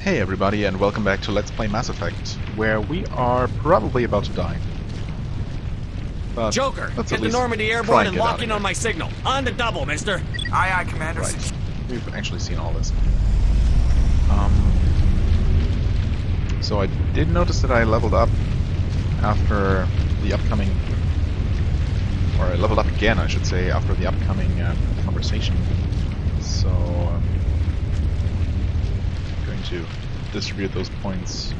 Hey everybody, and welcome back to Let's Play Mass Effect, where we are probably about to die. But Joker, let's get at the least Normandy try airborne and and get out lock of in here. on my signal. On the double, mister. Aye, aye, Commander. Right, we've actually seen all this. So I did notice that I leveled up after the upcoming... Or I leveled up again, I should say, after the upcoming conversation. So... I'm going to distribute those points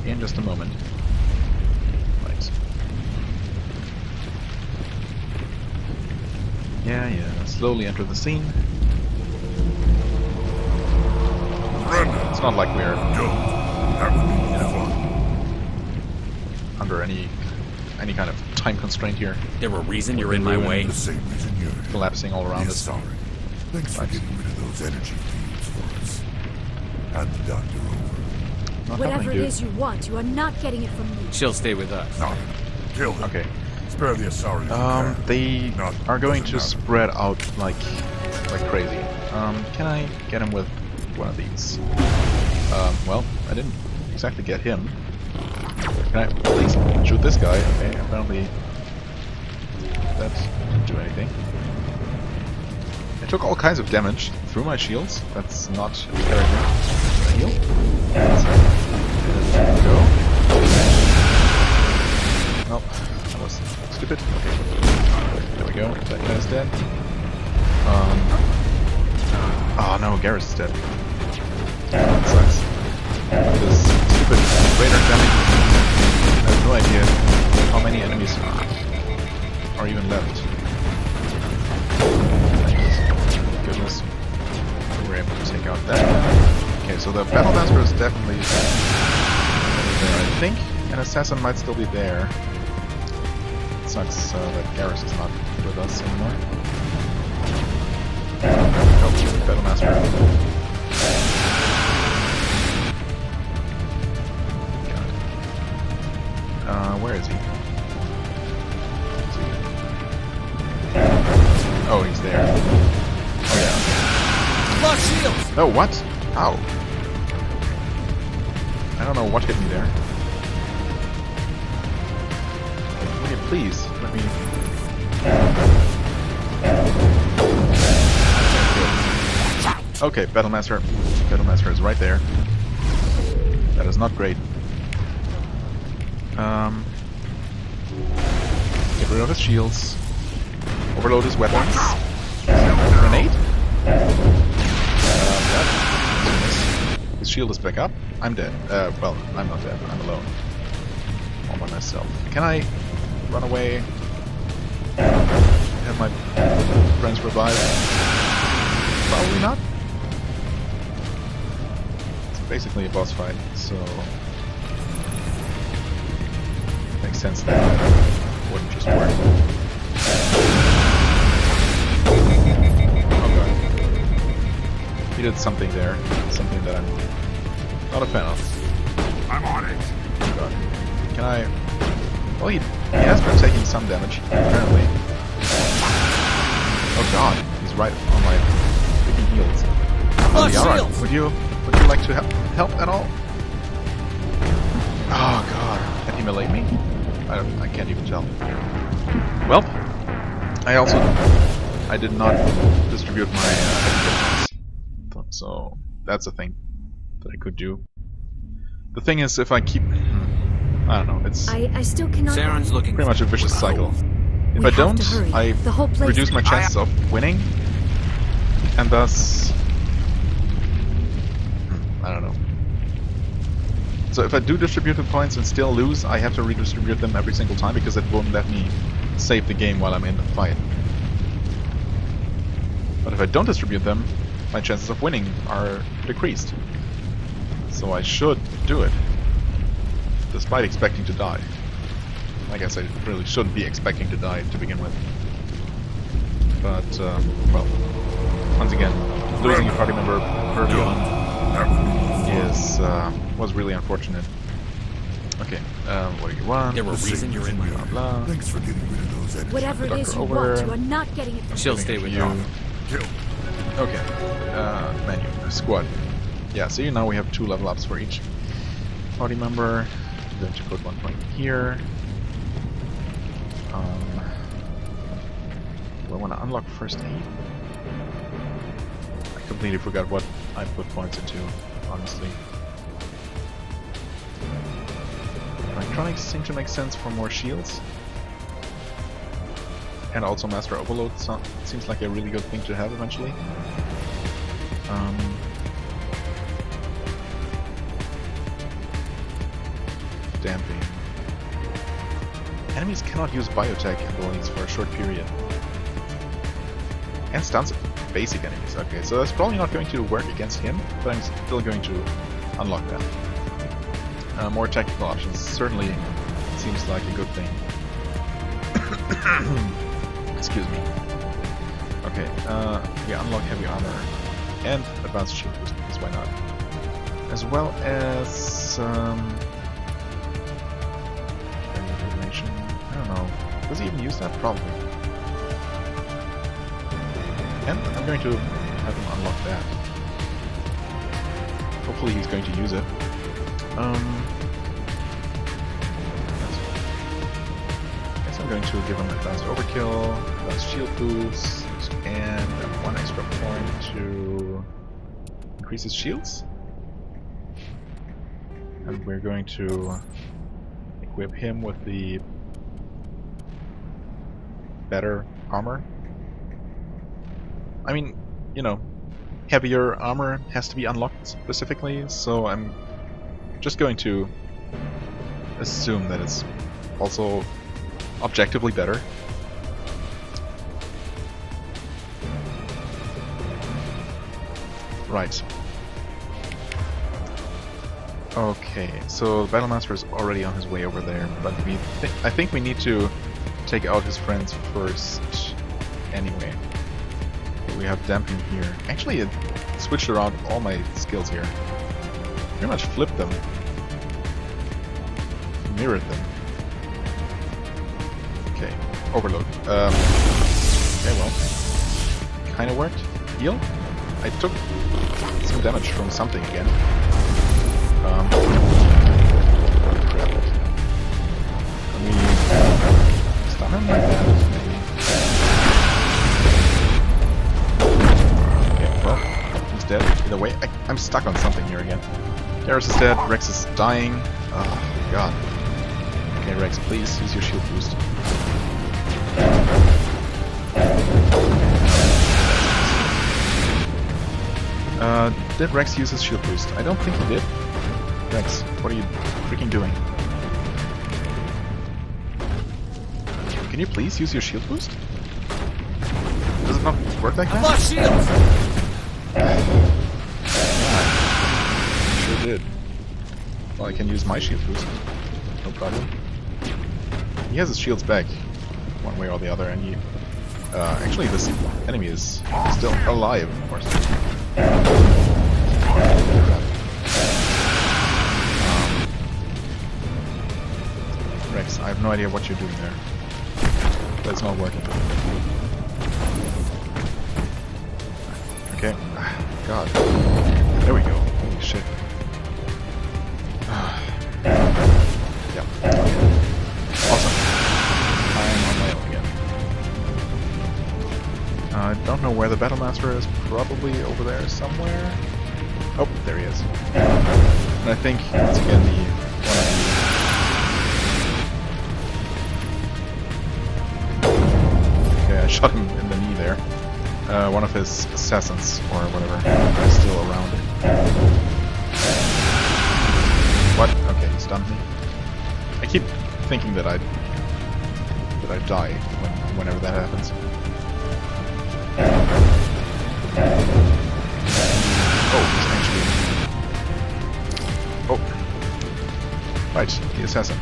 in just a moment. Right. Yeah, slowly enter the scene. It's not like we're, under any kind of time constraint here. There a reason you're in my way? The same reason you're Collapsing all around us. sorry. Thanks for getting rid of those energy fields for us. Hand the doctor over. Not Whatever happening, it dude. is you want, you are not getting it from me. She'll stay with us. No, kill them. Okay. Spare the Asari. if you can. They No, are going doesn't to matter. spread out like crazy. Can I get him with one of these? Well, I didn't exactly get him. Can I at least shoot this guy? Okay, apparently that didn't do anything. I took all kinds of damage through my shields. That's not very good. Heal. Go. Oh, that was stupid. Okay. There we go. That guy's dead. Oh no, Garrus is dead. That sucks. This stupid radar jamming. I have no idea how many enemies are even left. Thank goodness. We were able to take out that guy. Okay, so the Battle Master is definitely there, I think. An Assassin might still be there. It sucks that Garrus is not with us anymore. Nope, Battle Master. Where is he? Oh, he's there. Oh yeah. Lost shields! Oh, what? How? I don't know what hit me there. Will you please let me... Okay, Battle Master. Battle Master is right there. That is not great. Get rid of his shields. Overload his weapons. Grenade? His shield is back up. I'm dead. Well, I'm not dead. I'm alone. All by myself. Can I run away? Have my friends revive? Probably not. It's basically a boss fight, so... makes sense that wouldn't just work. Oh god. He did something there. Something that I'm not a fan of. I'm on it. Oh god. Can I... Well, he has been taking some damage, apparently. Oh god. He's right on my freaking heels. Oh, Lost Liara, shields! would you like to help at all? Oh god. Can he melee me? I can't even tell. Well, I did not distribute my equipment, so that's a thing that I could do. The thing is, if I keep, I don't know, it's I still cannot. Saren's looking pretty much a vicious cycle. If We I have don't, to hurry. I The whole place reduce my chances of winning, and thus, I don't know. So if I do distribute the points and still lose, I have to redistribute them every single time because it won't let me save the game while I'm in the fight. But if I don't distribute them, my chances of winning are decreased. So I should do it, despite expecting to die. I guess I really shouldn't be expecting to die to begin with. But, well, once again, losing a party member early on is was really unfortunate. Okay, what do you want? There a reason you're in my way. Blah, blah. Thanks for getting rid of those energy. Whatever it is Doctor you over. want, you are not getting it from She'll me. stay with You. you. Kill. Okay. Menu. Squad. Yeah, see, now we have 2 level ups for each party member. I'm going to put 1 point here. Do I want to unlock first aid? I completely forgot what I put points into, honestly. Electronics seem to make sense for more shields. And also Master Overload seems like a really good thing to have eventually. Damping. Enemies cannot use biotech abilities for a short period. And stuns basic enemies. Okay, so that's probably not going to work against him, but I'm still going to unlock that. More technical options certainly seems like a good thing. Excuse me. Okay, we unlock heavy armor and advanced shield boost, because why not? As well as animation. I don't know. Does he even use that? Probably. And I'm going to have him unlock that. Hopefully he's going to use it. Guess I'm going to give him advanced overkill, advanced shield boost, and 1 extra point to increase his shields. And we're going to equip him with the better armor. I mean, you know, heavier armor has to be unlocked specifically, so I'm just going to assume that it's also objectively better. Right. Okay, so the Battlemaster is already on his way over there, but I think we need to take out his friends first anyway. Okay, we have damping here. Actually, it switched around all my skills here. Pretty much flipped them. Mirrored them. Okay, overload. Okay, well, kinda worked. Heal? I took some damage from something again. Crap. Can we stun him like that? Maybe. Okay, well, he's dead. Either way, I'm stuck on something here again. Garrus is dead, Rex is dying. Oh, god. Okay, Rex, please use your shield boost. Did Rex use his shield boost? I don't think he did. Rex, what are you freaking doing? Can you please use your shield boost? Does it not work like that? I lost shields! Sure did. Well, I can use my shield boost. No problem. He has his shields back, one way or the other, and he... actually, this enemy is still alive, of course. Rex, I have no idea what you're doing there. But it's not working. Okay. God. There we go. Holy shit. Yeah. Awesome. I'm on my own again. I don't know where the Battlemaster is. Probably over there somewhere. Oh, there he is. And I think, once again, the one of the... Okay, I shot him in the knee there. One of his assassins, or whatever, is still around. What? Okay, he stunned me. I keep thinking that I die whenever that happens. Oh, he's actually... Oh. Right, the assassin.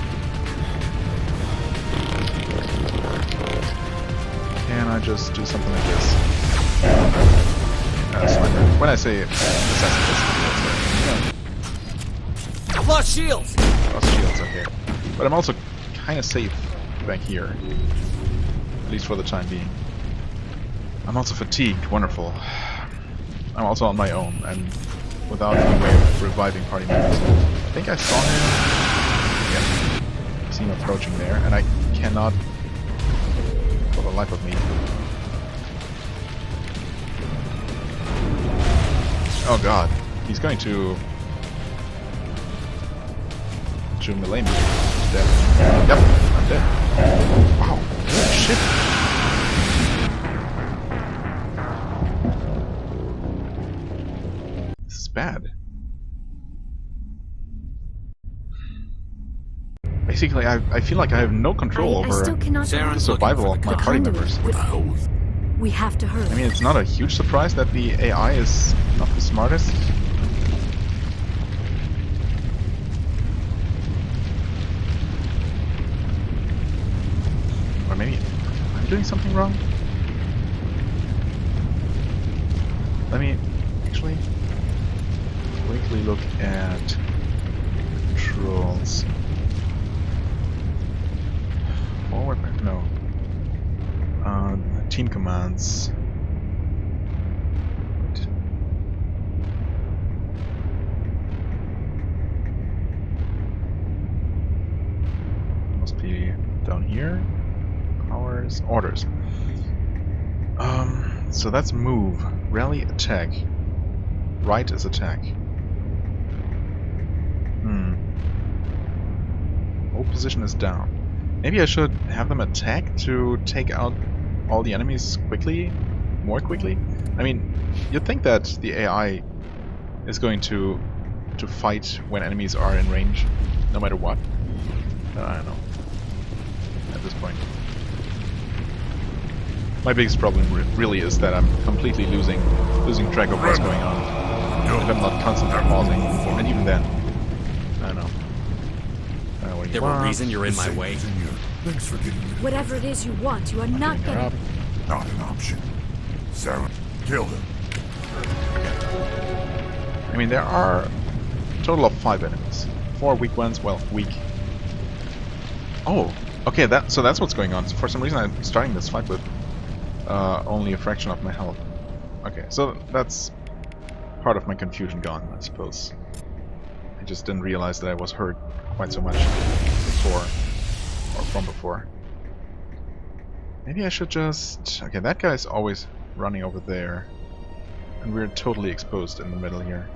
Can I just do something like this? Sniper. When I say assassin, that's I've lost shields! lost shields, okay. But I'm also kind of safe back here. At least for the time being. I'm also fatigued, wonderful. I'm also on my own, and without any way of reviving party members. I think I saw him. Yeah, I see him approaching there, and I cannot, for the life of me. Oh god, he's going to melee me. He's dead. Yep, I'm dead. Wow, holy shit. This is bad. Basically, I feel like I have no control I over still cannot Sarah, the survival of my party conduit. members. What the hell was... We have to hurry. I mean, it's not a huge surprise that the AI is not the smartest. Or maybe I'm doing something wrong? Let me actually quickly look at controls. Forward, no. Team commands. Must be down here. Powers, orders. So that's move, rally, attack. Right is attack. Hold position is down. Maybe I should have them attack to take out all the enemies quickly, more quickly. I mean, you'd think that the AI is going to fight when enemies are in range, no matter what. But I don't know. At this point, my biggest problem really is that I'm completely losing track of what's going on if I'm not constantly pausing. And even then, I don't know. What do you There want? were reason you're in my way. Thanks for getting rid of Whatever it is you want, you are not Getting her getting up. it. Not an option. Sarah, kill him. I mean, there are a total of 5 enemies. 4 weak ones, well, weak. Oh, okay, so that's what's going on. So for some reason I'm starting this fight with only a fraction of my health. Okay, so that's part of my confusion gone, I suppose. I just didn't realize that I was hurt quite so much before, or from before. Maybe I should just... Okay, that guy's always running over there. And we're totally exposed in the middle here.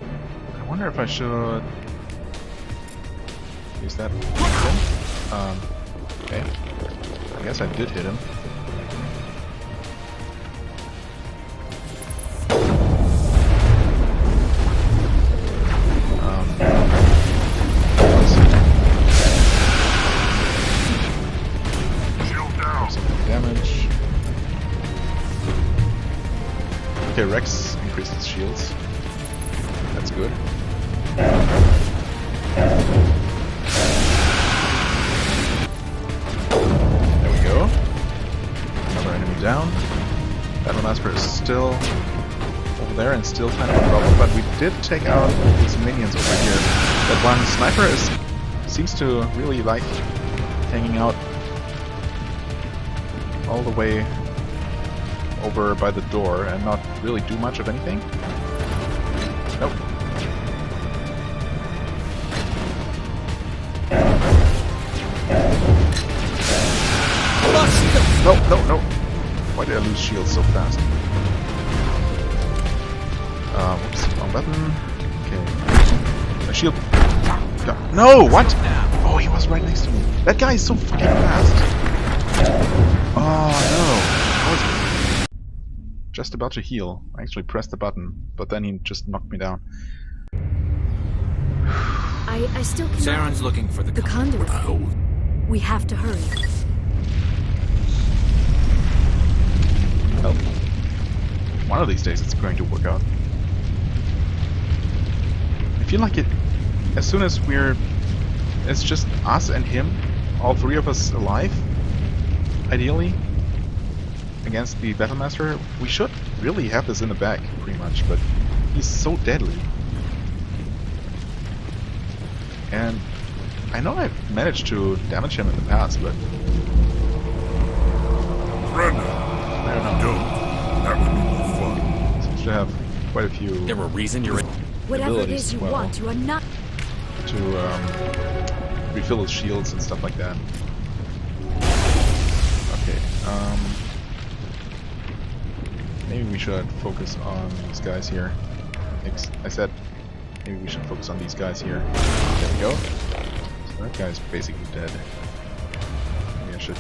I wonder if I should... use that... okay. I guess I did hit him. Damage. Okay, Rex increased his shields. That's good. There we go. Another enemy down. Battle Master is still over there and still kind of a problem, but we did take out these minions over here. That one sniper seems to really like hanging out all the way over by the door and not really do much of anything. Nope. No. Why did I lose shields so fast? Whoops, wrong button. Okay. A shield. No, what? Oh, he was right next to me. That guy is so fucking fast. Oh no! I was just about to heal. I actually pressed the button, but then he just knocked me down. I still cannot... Saren's looking for the The conduit. We have to hurry. Well, one of these days it's going to work out. I feel like it... As soon as it's just us and him, all 3 of us alive, ideally, against the Battle Master, we should really have this in the bag, pretty much, but he's so deadly. And I know I've managed to damage him in the past, but... Brenda, I don't know. don't. That would be more fun. Seems to have quite a few There a reason you're in. Whatever it abilities is you as well. want, you are not. to refill his shields and stuff like that. Okay, maybe we should focus on these guys here. I said maybe we should focus on these guys here. There we go. So that guy's basically dead. Maybe I should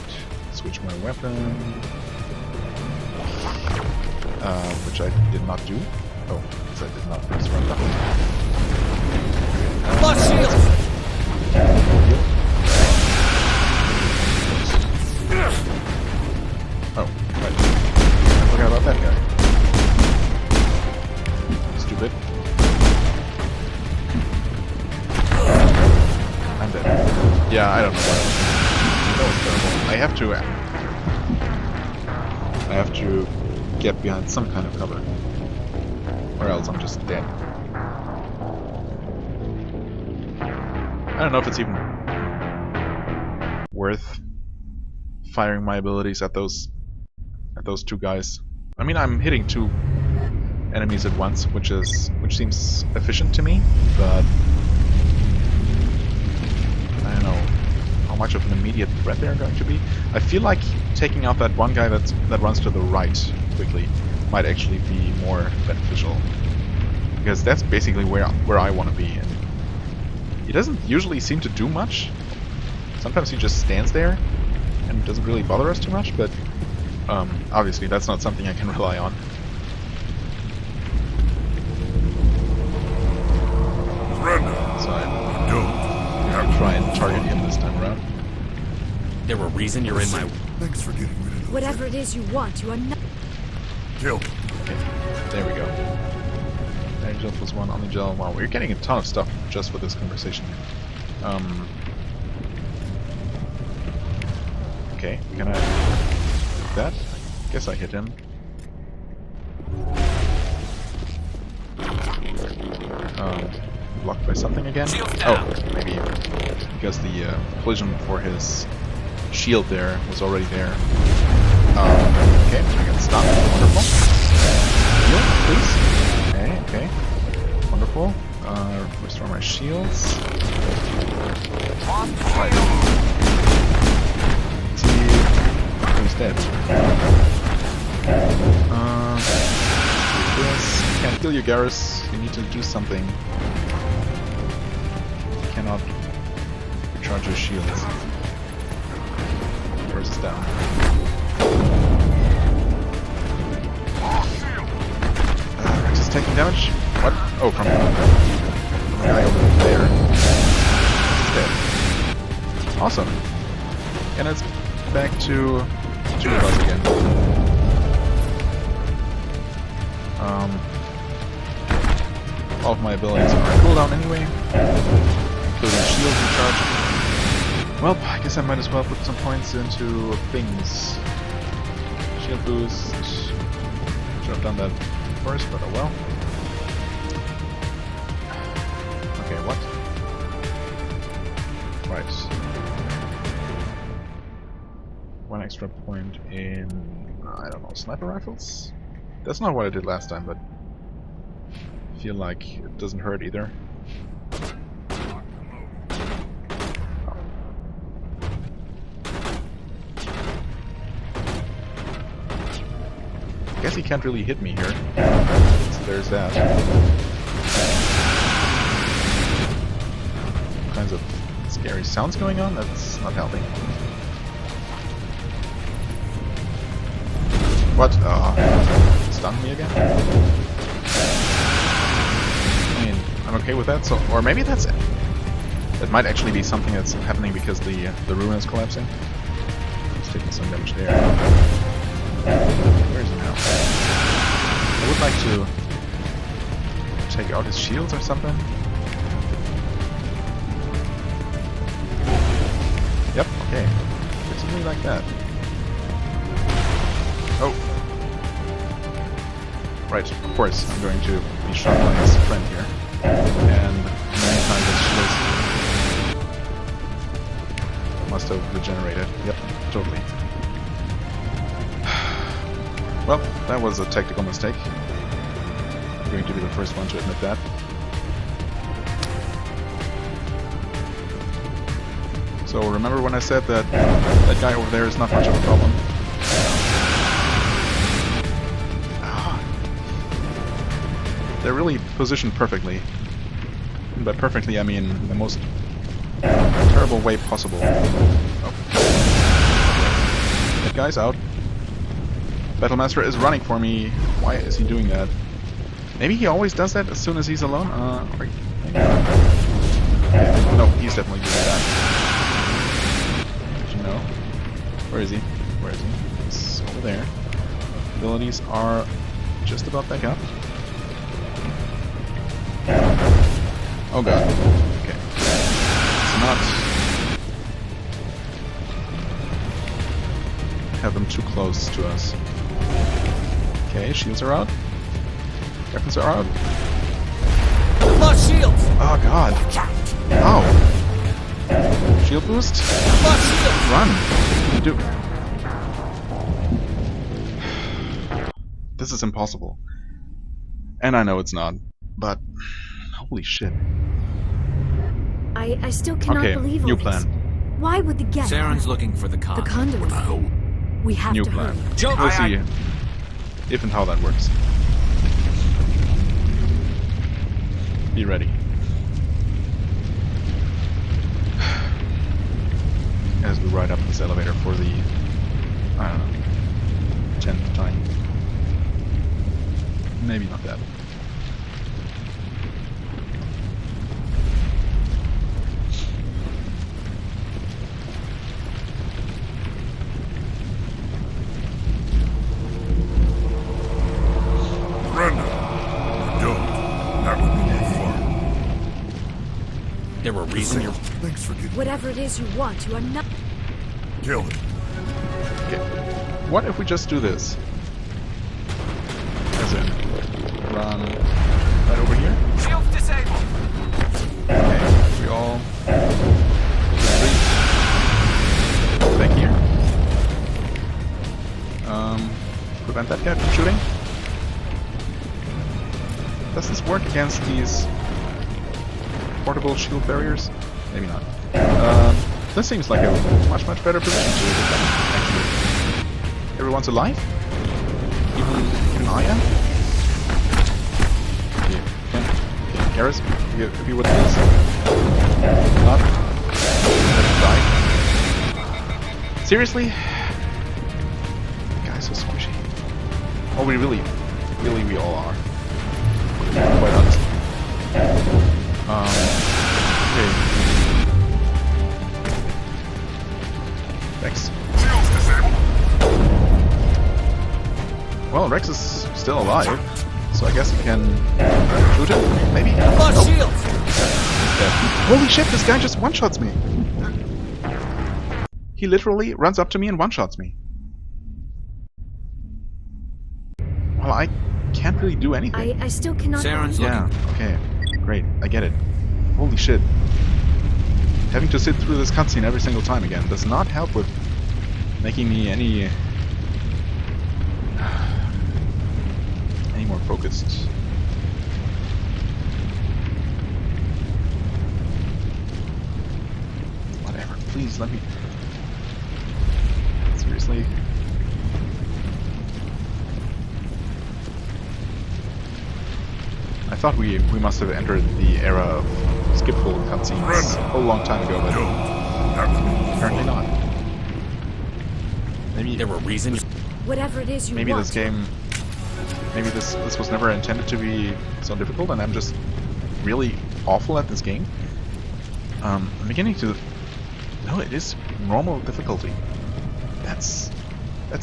switch my weapon. Which I did not do. Oh, because I did not press run button. Lost shields! Oh, right. I forgot about that guy. Stupid. I'm dead. Yeah, I don't know what that was terrible. I have to get behind some kind of cover. Or else I'm just dead. I don't know if it's even worth firing my abilities at those two guys. I mean, I'm hitting two enemies at once, which seems efficient to me, but I don't know how much of an immediate threat they're going to be. I feel like taking out that one guy that runs to the right quickly might actually be more beneficial, because that's basically where I want to be. And he doesn't usually seem to do much. Sometimes he just stands there and doesn't really bother us too much, but obviously that's not something I can rely on. So I'll try and target him this time around. There a reason you're in my. Thanks for getting rid of those. Whatever it is you want, you are not. Kill. Okay, there we go. Gel plus one, only gel. Wow, we're getting a ton of stuff just for this conversation. Okay, can I hit that? I guess I hit him. Blocked by something again? Oh, maybe because the collision for his shield there was already there. Okay, I got stunned. Wonderful. Heal, please. Okay. Wonderful. Restore my shields. Right. Who's dead? This. Can't kill you, Garrus. You need to do something. You cannot recharge your shields. Yours is down. Rex is taking damage. What? Oh, from the guy over there. He's dead. Awesome. And it's back to two of us again. All of my abilities are on cooldown anyway, including shield recharge. Well, I guess I might as well put some points into things. Shield boost. Should have done that first, but oh well. Okay, what? Right. One extra point in, I don't know, sniper rifles? That's not what I did last time, but I feel like it doesn't hurt either. I guess he can't really hit me here. So there's that. All kinds of scary sounds going on, that's not helping. What? Stunned me again? I mean, I'm okay with that, so... Or maybe that's... It might actually be something that's happening because the ruin is collapsing. He's taking some damage there. Where is he now? I would like to take out his shields or something. Yep, okay. Basically like that. Oh. Right, of course, I'm going to be shot by his friend here. And in the meantime, his shields must have regenerated. Yep, totally. Well, that was a tactical mistake. going to be the first one to admit that. So remember when I said that that guy over there is not much of a problem? They're really positioned perfectly. And by perfectly, I mean the most terrible way possible. Oh. That guy's out. Battlemaster is running for me. Why is he doing that? Maybe he always does that as soon as he's alone? Or maybe not. Okay. No, he's definitely doing that. Did you know? Where is he? Where is he? He's over there. Abilities are just about back up. Oh god. Okay. Let's not have them too close to us. Okay, shields are out. Weapons are out. Lost shields! Oh god. Ow. Shield boost? Lost shields! Run! Do. This is impossible. And I know it's not, but holy shit. I still cannot Okay, believe all new this. plan. Why would the guest... Saren's looking for the The conduit. conduit. We have New to plan. hurry. Joe, We'll see if and how that works. Be ready. As we ride up this elevator for the, I don't know, 10th time. Maybe not that. Brenda! Don't. That would be more fun. There were reasons you're... Thanks for giving Whatever it is you want, you are not... Kill him. Okay. What if we just do this? As in, run right over here. Shields disabled! Okay, we all retreat back here. Prevent that guy from shooting. Does this work against these portable shield barriers? Maybe not. This seems like a much better position to defend, actually. Everyone's alive? Even I am? Okay, Garrus, if you would please. Not. Let him die. Seriously? Guys so squishy. Oh, we really we all are. Quite honestly. Okay. Rex. Well, Rex is still alive, so I guess we can shoot him, maybe? Lost Nope. shields! Dead. Holy shit, this guy just one-shots me! He literally runs up to me and one-shots me. Well, I can't really do anything. I still cannot... Saren's Yeah, okay. Great, I get it. Holy shit. Having to sit through this cutscene every single time again does not help with making me any more focused. Whatever, please let me... Seriously? I thought we must have entered the era of skip-full cutscenes a long time ago, but apparently not. Maybe There were reasons... Whatever it is you maybe want. this game, maybe this was never intended to be so difficult, and I'm just really awful at this game. I'm beginning to... No, it is normal difficulty. That's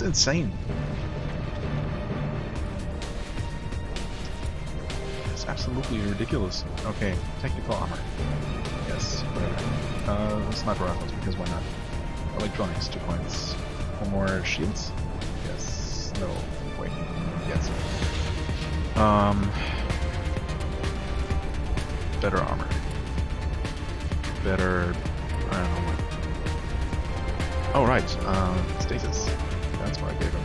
insane. It's absolutely ridiculous. Okay, technical armor. Yes, whatever. Sniper rifles, because why not? Electronics, 2 points. 4 more shields? Yes. No. Wait. Yes. Better armor. Better... I don't know what. Oh, right. Stasis. That's what I gave him.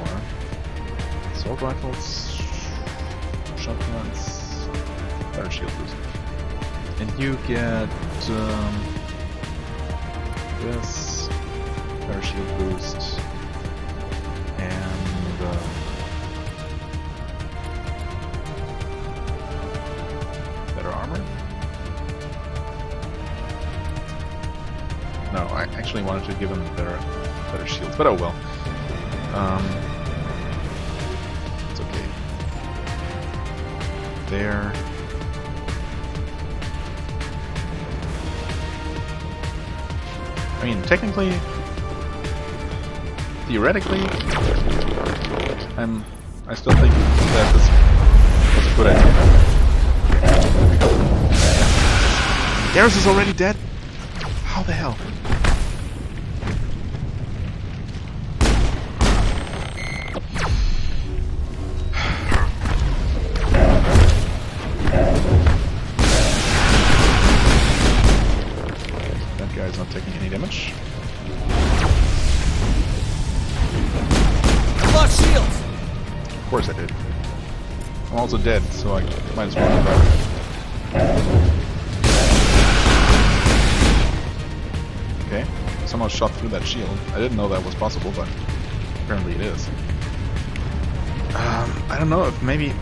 4. Assault rifles. shotguns. Better shield boost. And you get this. Better shield boost. And better armor? No, I actually wanted to give him better shields, but oh well. It's okay. There. I mean, technically, theoretically, I still think that this was a good idea. There we go. Garrus is already dead? How the hell? That guy's not taking any damage. Lost shields! Of course I did. I'm also dead, so I might as well revive. Okay, somehow shot through that shield. I didn't know that was possible, but apparently it is. I don't know if maybe...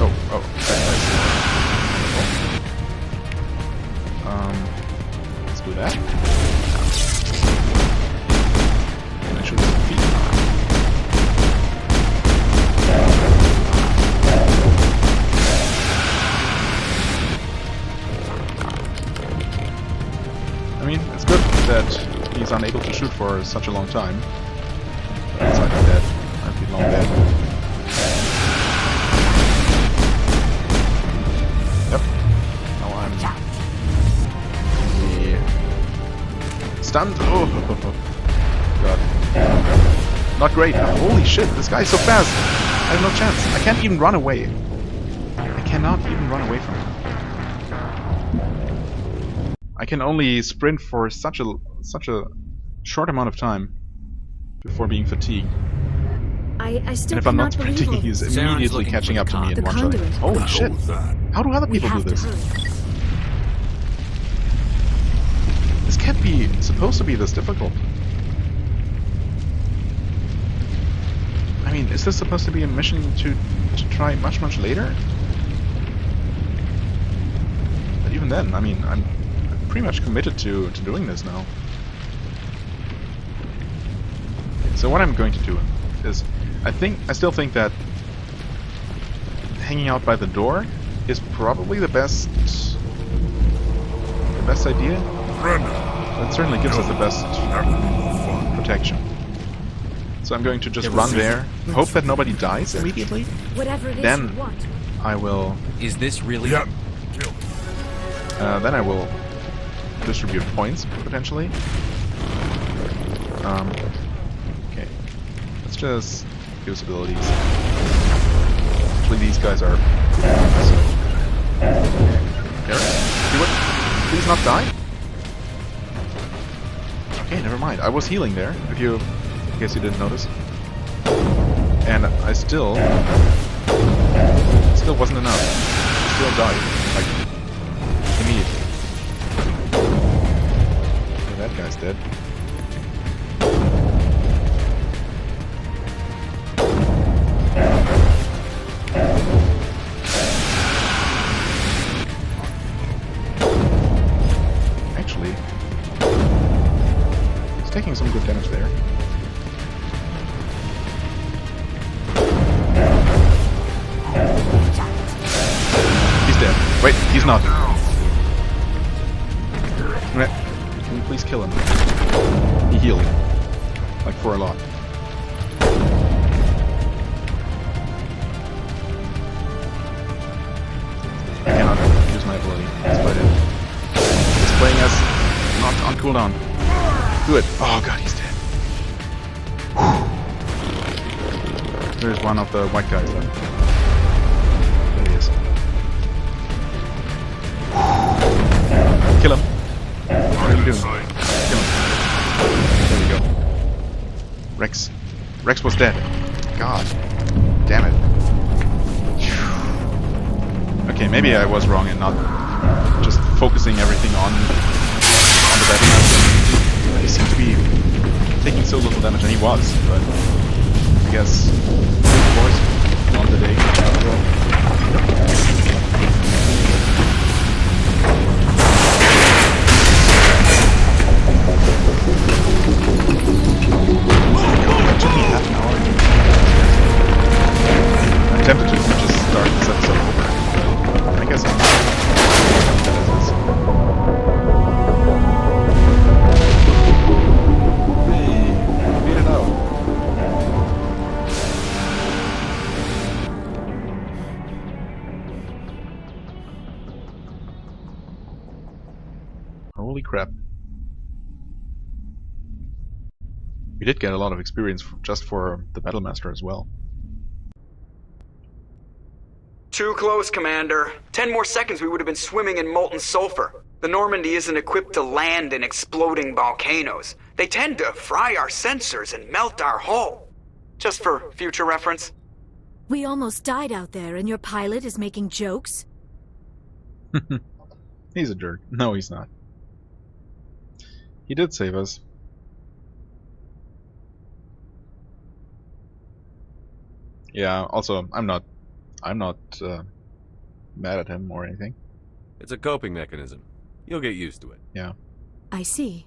Oh, that's nice. Let's do that. Make sure there's feet. I mean, it's good that he's unable to shoot for such a long time. Else I'd be dead. I'd be long dead. Yep. Now I'm stunned. Oh, God. Not great. Holy shit, this guy's so fast. I have no chance. I can't even run away. I cannot even run away from him. I can only sprint for such a short amount of time before being fatigued. I still And if I'm not cannot believe sprinting, all he's this. immediately looking catching for up the to me in The one shot. conduit. Holy shit! How do other We people do have to this? hurry. This can't be supposed to be this difficult. I mean, is this supposed to be a mission to try much later? But even then, I mean, I'm pretty much committed to doing this now. Okay, so what I'm going to do is, I still think that hanging out by the door is probably the best idea. That certainly gives us the best protection. So I'm going to just run there, hope that nobody dies immediately. Whatever it is Then you want. I will. Is this really... Yeah. Kill. Then I will distribute points potentially. Okay. Let's just use abilities. Actually, these guys are. Garrus, you would please not die. Okay, never mind. I was healing there. In case you didn't notice. And I still wasn't enough. I still died. Like, immediately. Okay, that guy's dead. Actually, he's taking some good damage there. He's dead. Wait, he's not. Can you please kill him? He healed. Like for a lot. I cannot use my ability despite it. He's playing us not on cooldown. Do it. Oh god, he's dead. Whew. There's one of the white guys left. There he is. Kill him. What are you doing? Kill him. There we go. Rex was dead. God. damn it. Okay, maybe I was wrong in not just focusing everything on the battle master. He seemed to be taking so little damage, and he was, but I guess of course on the day after all. That took me half an hour. I'm tempted to just start this episode over, but I guess I'm not. Hey, made it out. Holy crap. We did get a lot of experience just for the Battlemaster as well. Too close, Commander. 10 more seconds we would have been swimming in molten sulfur. The Normandy isn't equipped to land in exploding volcanoes. They tend to fry our sensors and melt our hull. Just for future reference. We almost died out there, and your pilot is making jokes? He's a jerk. No, he's not. He did save us. Yeah, also, I'm not mad at him or anything. It's a coping mechanism. You'll get used to it. Yeah, I see.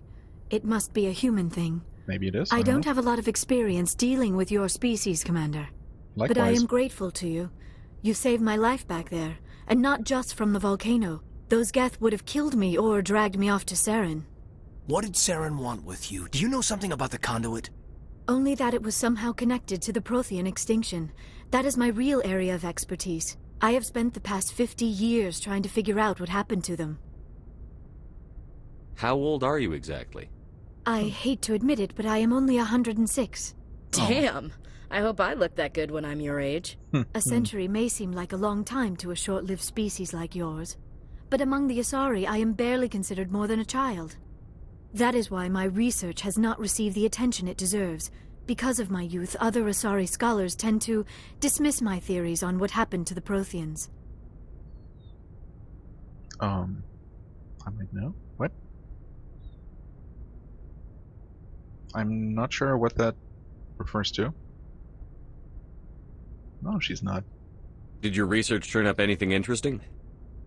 It must be a human thing. maybe it is. I don't know. have a lot of experience dealing with your species, Commander. Likewise. But I am grateful to you. You saved my life back there, and not just from the volcano. Those Geth would have killed me or dragged me off to Saren. What did Saren want with you? Do you know something about the conduit? Only that it was somehow connected to the Prothean extinction. That is my real area of expertise. I have spent the past 50 years trying to figure out what happened to them. How old are you exactly? I hate to admit it, but I am only 106. Damn! I hope I look that good when I'm your age. A century may seem like a long time to a short-lived species like yours. But among the Asari, I am barely considered more than a child. That is why my research has not received the attention it deserves. Because of my youth, other Asari scholars tend to dismiss my theories on what happened to the Protheans. I'm like, no? What? I'm not sure what that refers to. No, she's not. Did your research turn up anything interesting?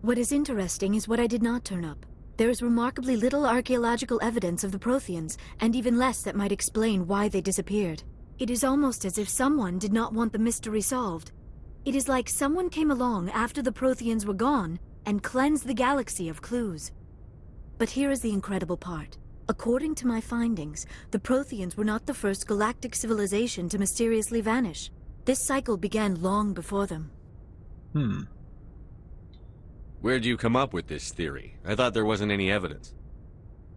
What is interesting is what I did not turn up. There is remarkably little archaeological evidence of the Protheans, and even less that might explain why they disappeared. It is almost as if someone did not want the mystery solved. It is like someone came along after the Protheans were gone and cleansed the galaxy of clues. But here is the incredible part. According to my findings, the Protheans were not the first galactic civilization to mysteriously vanish. This cycle began long before them. Where'd you come up with this theory? I thought there wasn't any evidence.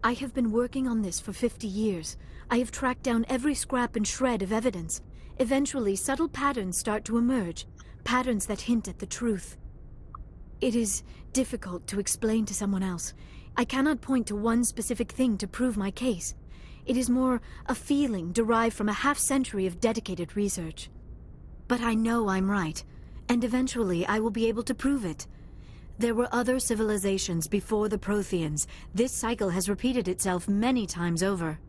I have been working on this for 50 years. I have tracked down every scrap and shred of evidence. Eventually, subtle patterns start to emerge, patterns that hint at the truth. It is difficult to explain to someone else. I cannot point to one specific thing to prove my case. It is more a feeling derived from a half-century of dedicated research. But I know I'm right, and eventually I will be able to prove it. There were other civilizations before the Protheans. This cycle has repeated itself many times over.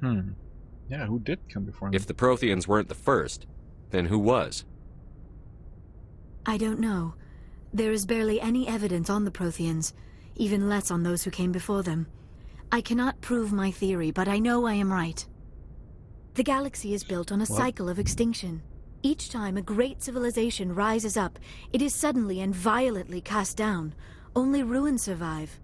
Yeah, who did come before me? If the Protheans weren't the first, then who was? I don't know. There is barely any evidence on the Protheans, even less on those who came before them. I cannot prove my theory, but I know I am right. The galaxy is built on a cycle of extinction. Each time a great civilization rises up, it is suddenly and violently cast down. Only ruins survive.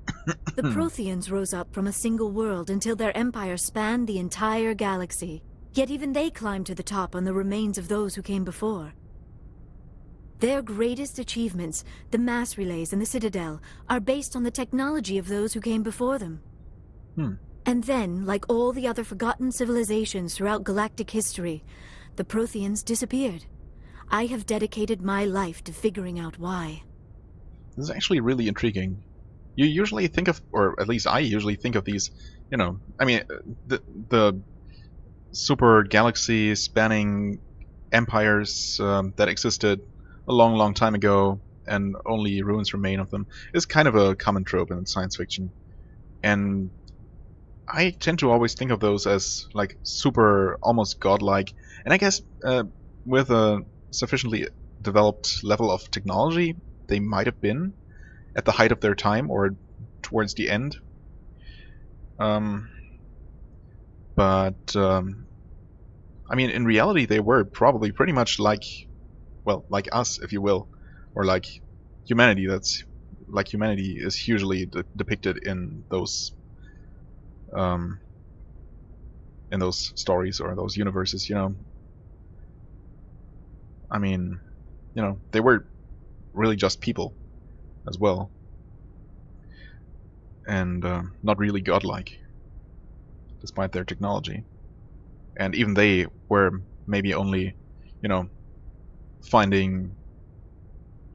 The Protheans rose up from a single world until their empire spanned the entire galaxy. Yet even they climbed to the top on the remains of those who came before. Their greatest achievements, the mass relays and the Citadel, are based on the technology of those who came before them. And then, like all the other forgotten civilizations throughout galactic history, the Protheans disappeared. I have dedicated my life to figuring out why. This is actually really intriguing. You usually think of, or at least I usually think of these, you know, I mean, the super galaxy spanning empires that existed a long, long time ago, and only ruins remain of them, is kind of a common trope in science fiction. And I tend to always think of those as like super, almost godlike. And I guess with a sufficiently developed level of technology, they might have been at the height of their time or towards the end. But I mean, in reality, they were probably pretty much like, well, like us, if you will, or like humanity. That's like humanity is usually depicted in those stories or those universes. You know, I mean, you know, they were really just people as well, and not really godlike, despite their technology. And even they were maybe only, you know, finding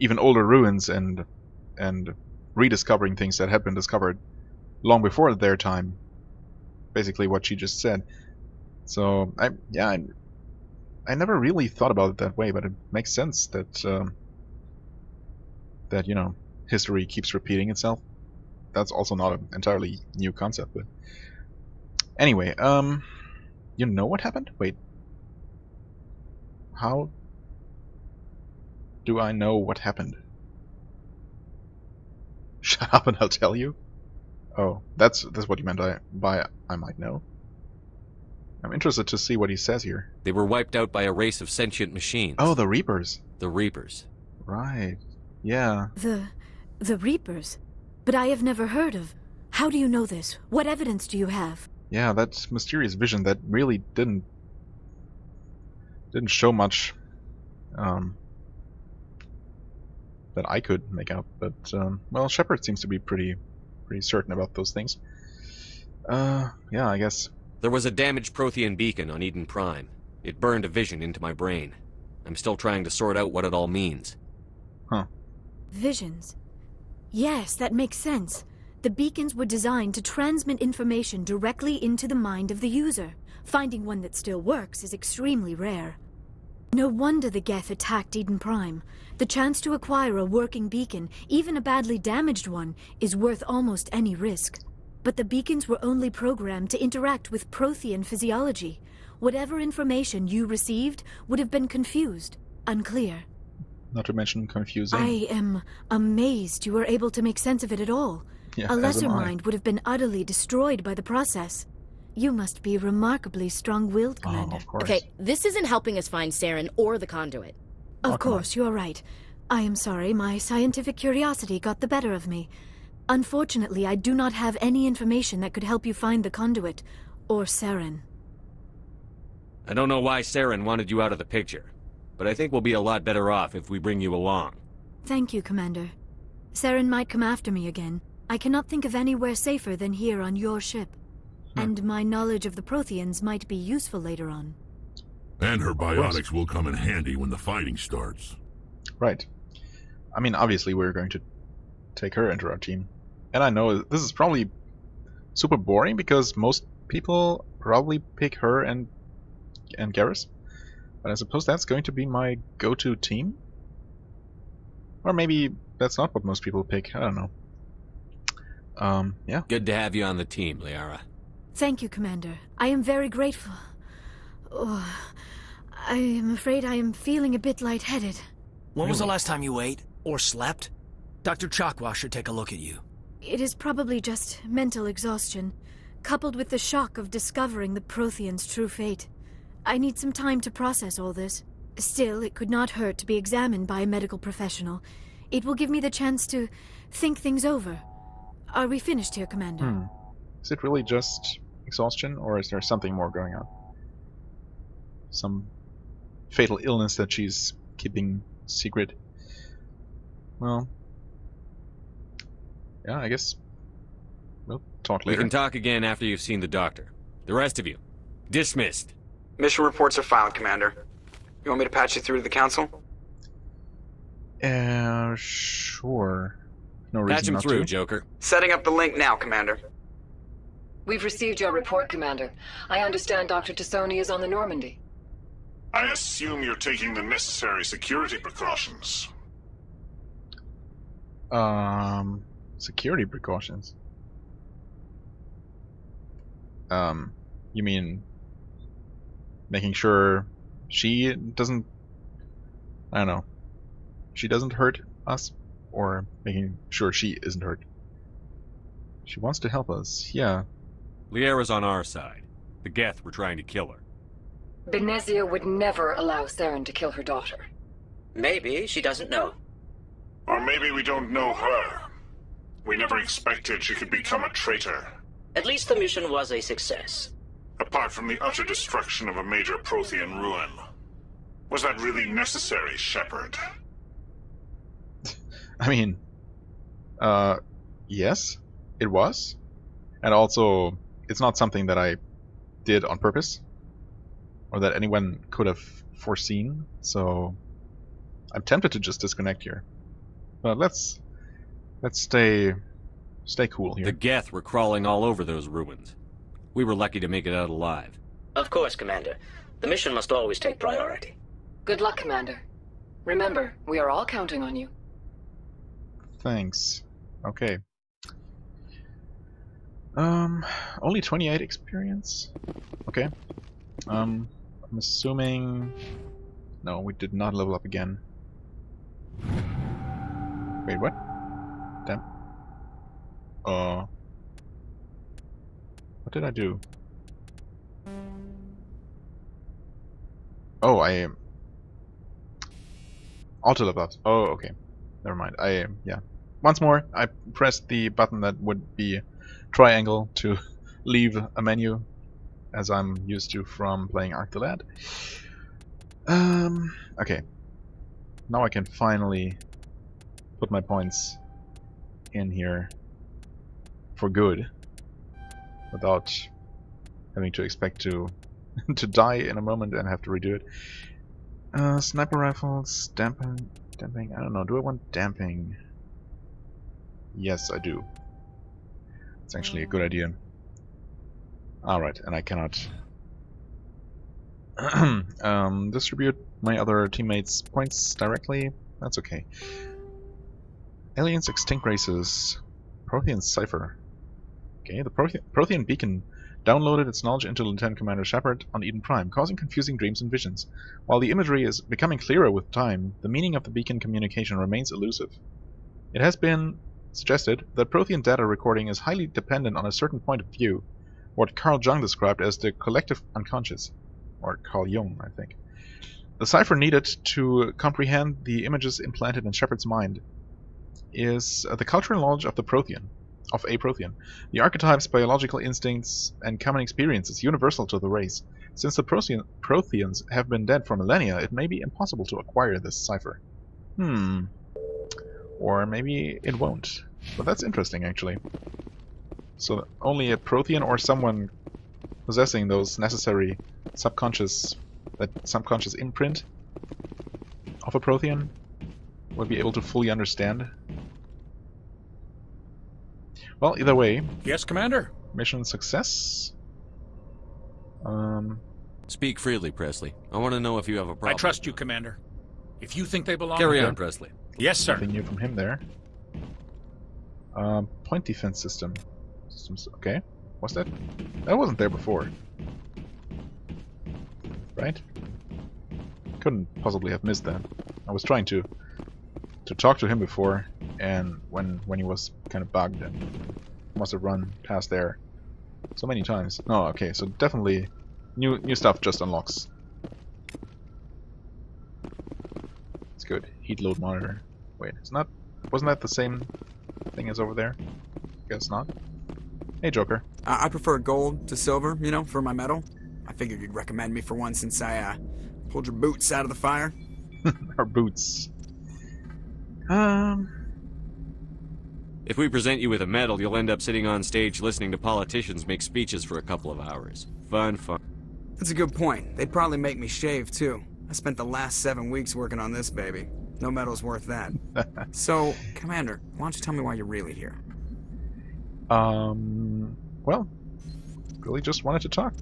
even older ruins and rediscovering things that had been discovered long before their time. Basically, what she just said. So I never really thought about it that way, but it makes sense that that, you know, history keeps repeating itself. That's also not an entirely new concept, but anyway, you know what happened? Wait. How do I know what happened? Shut up and I'll tell you? Oh, that's what you meant by I might know. I'm interested to see what he says here. They were wiped out by a race of sentient machines. Oh, the Reapers. The Reapers. Right. Yeah. The Reapers? But I have never heard of. How do you know this? What evidence do you have? Yeah, that mysterious vision that really didn't show much that I could make out, but well, Shepard seems to be pretty certain about those things. Yeah, I guess. There was a damaged Prothean beacon on Eden Prime. It burned a vision into my brain. I'm still trying to sort out what it all means. Huh. Visions. Yes, that makes sense. The beacons were designed to transmit information directly into the mind of the user. Finding one that still works is extremely rare. No wonder the Geth attacked Eden Prime. The chance to acquire a working beacon, even a badly damaged one, is worth almost any risk. But the beacons were only programmed to interact with Prothean physiology. Whatever information you received would have been confused, unclear. Not to mention confusing. I am amazed you were able to make sense of it at all. Yeah, A lesser as am I. mind would have been utterly destroyed by the process. You must be remarkably strong-willed, Commander. Of course. Okay, this isn't helping us find Saren or the conduit. Of course, you're right. I am sorry, my scientific curiosity got the better of me. Unfortunately, I do not have any information that could help you find the conduit, or Saren. I don't know why Saren wanted you out of the picture, but I think we'll be a lot better off if we bring you along. Thank you, Commander. Saren might come after me again. I cannot think of anywhere safer than here on your ship. And my knowledge of the Protheans might be useful later on. And her biotics will come in handy when the fighting starts. Right. I mean, obviously we're going to take her into our team. And I know this is probably super boring because most people probably pick her and Garrus. But I suppose that's going to be my go-to team? Or maybe that's not what most people pick. I don't know. Yeah. Good to have you on the team, Liara. Thank you, Commander. I am very grateful. Oh, I am afraid I am feeling a bit lightheaded. When was the last time you ate? Or slept? Dr. Chakwa should take a look at you. It is probably just mental exhaustion, coupled with the shock of discovering the Protheans' true fate. I need some time to process all this. Still, it could not hurt to be examined by a medical professional. It will give me the chance to think things over. Are we finished here, Commander? Is it really just exhaustion, or is there something more going on? Some fatal illness that she's keeping secret? Well, yeah, I guess we'll talk We later. can talk again after you've seen the doctor. The rest of you, dismissed. Mission reports are filed, Commander. You want me to patch you through to the Council? Sure. No reason Patch him not through, to. Joker. Setting up the link now, Commander. We've received your report, Commander. I understand Dr. Tassoni is on the Normandy. I assume you're taking the necessary security precautions. Security precautions. You mean making sure she doesn't, I don't know, she doesn't hurt us, or making sure she isn't hurt? She wants to help us, yeah. Liara's on our side. The Geth were trying to kill her. Benezia would never allow Saren to kill her daughter. Maybe she doesn't know. Or maybe we don't know her. We never expected she could become a traitor. At least the mission was a success. Apart from the utter destruction of a major Prothean ruin. Was that really necessary, Shepard? I mean, yes, it was. And also, it's not something that I did on purpose, or that anyone could have foreseen, so I'm tempted to just disconnect here. But let's stay cool here. The Geth were crawling all over those ruins. We were lucky to make it out alive. Of course, Commander. The mission must always take priority. Good luck, Commander. Remember, we are all counting on you. Thanks. Okay. Only 28 experience? Okay. I'm assuming... No, we did not level up again. Wait, what? Damn. What did I do? Oh, I... Auto level up. Oh, okay. Never mind. Yeah. Once more, I pressed the button that would be triangle to leave a menu, as I'm used to from playing Arc the Lad. Okay. Now I can finally put my points in here for good, without having to expect to die in a moment and have to redo it. Sniper rifles, damping. I don't know. Do I want damping? Yes, I do. It's actually a good idea. Alright, and I cannot distribute my other teammates' points directly. That's okay. Aliens, extinct races. Prothean cipher. Okay, the Prothean beacon downloaded its knowledge into Lieutenant Commander Shepard on Eden Prime, causing confusing dreams and visions. While the imagery is becoming clearer with time, the meaning of the beacon communication remains elusive. It has been suggested that Prothean data recording is highly dependent on a certain point of view, what Carl Jung described as the collective unconscious, or Carl Jung, I think. The cipher needed to comprehend the images implanted in Shepard's mind is the cultural knowledge of a Prothean. The archetypes, biological instincts, and common experiences universal to the race. Since the Protheans have been dead for millennia, it may be impossible to acquire this cipher. Or maybe it won't. But that's interesting, actually. So only a Prothean or someone possessing those necessary subconscious imprint of a Prothean will be able to fully understand. Well, either way. Yes, Commander? Mission success. Speak freely, Presley. I want to know if you have a problem. I trust you, Commander. If you think they belong... Carry on, Presley. Yes, sir. Nothing new from him there. Point defense system. Okay. What's that? That wasn't there before. Right? Couldn't possibly have missed that. I was trying to talk to him before, and when he was kind of bugged, and must have run past there so many times. Oh, okay, so definitely new stuff just unlocks. It's good. Heat load monitor. Wait, wasn't that the same thing as over there? Guess not. Hey, Joker. I prefer gold to silver, for my metal. I figured you'd recommend me for one since I pulled your boots out of the fire. Our boots. If we present you with a medal, you'll end up sitting on stage listening to politicians make speeches for a couple of hours. Fun. That's a good point. They'd probably make me shave, too. I spent the last 7 weeks working on this baby. No medal's worth that. So, Commander, why don't you tell me why you're really here? Well, really just wanted to talk.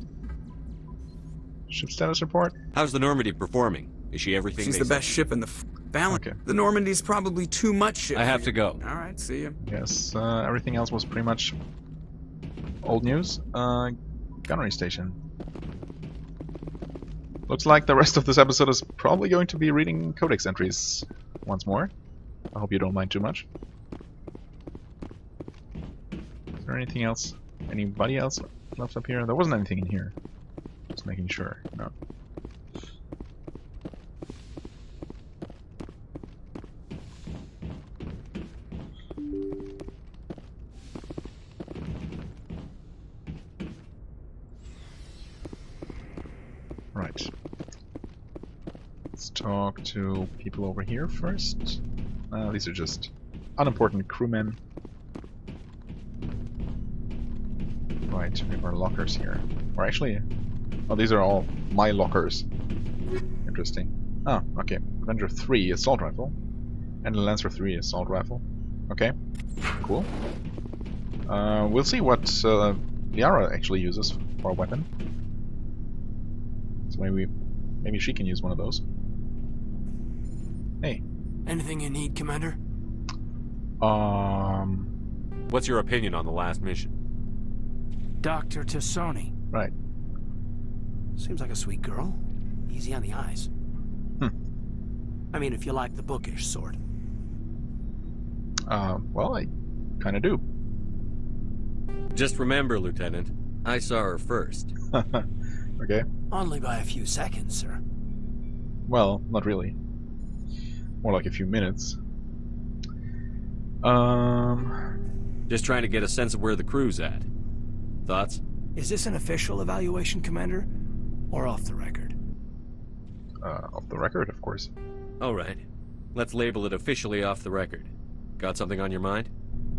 Ship status report? How's the Normandy performing? Is she everything She's they the say? best ship in the balance. Okay. The Normandy's probably too much ship. I have for to you. go. All right, see you. Yes, everything else was pretty much old news. Gunnery station. Looks like the rest of this episode is probably going to be reading codex entries once more. I hope you don't mind too much. Is there anything else? Anybody else left up here? There wasn't anything in here. Just making sure. No. Right. Let's talk to people over here first. These are just unimportant crewmen. Right, we have our lockers here. Or actually, oh, these are all my lockers. Interesting. Oh, okay. Avenger 3 assault rifle. And the Lancer 3 assault rifle. Okay, cool. We'll see what Liara actually uses for a weapon. So maybe she can use one of those. Hey. Anything you need, Commander? What's your opinion on the last mission? Dr. Tassoni. Right. Seems like a sweet girl. Easy on the eyes. I mean, if you like the bookish sort. Well, I kinda do. Just remember, Lieutenant, I saw her first. Okay. Only by a few seconds, sir. Well, not really. More like a few minutes. Just trying to get a sense of where the crew's at. Thoughts? Is this an official evaluation, Commander? Or off the record? Off the record, of course. All right. Let's label it officially off the record. Got something on your mind?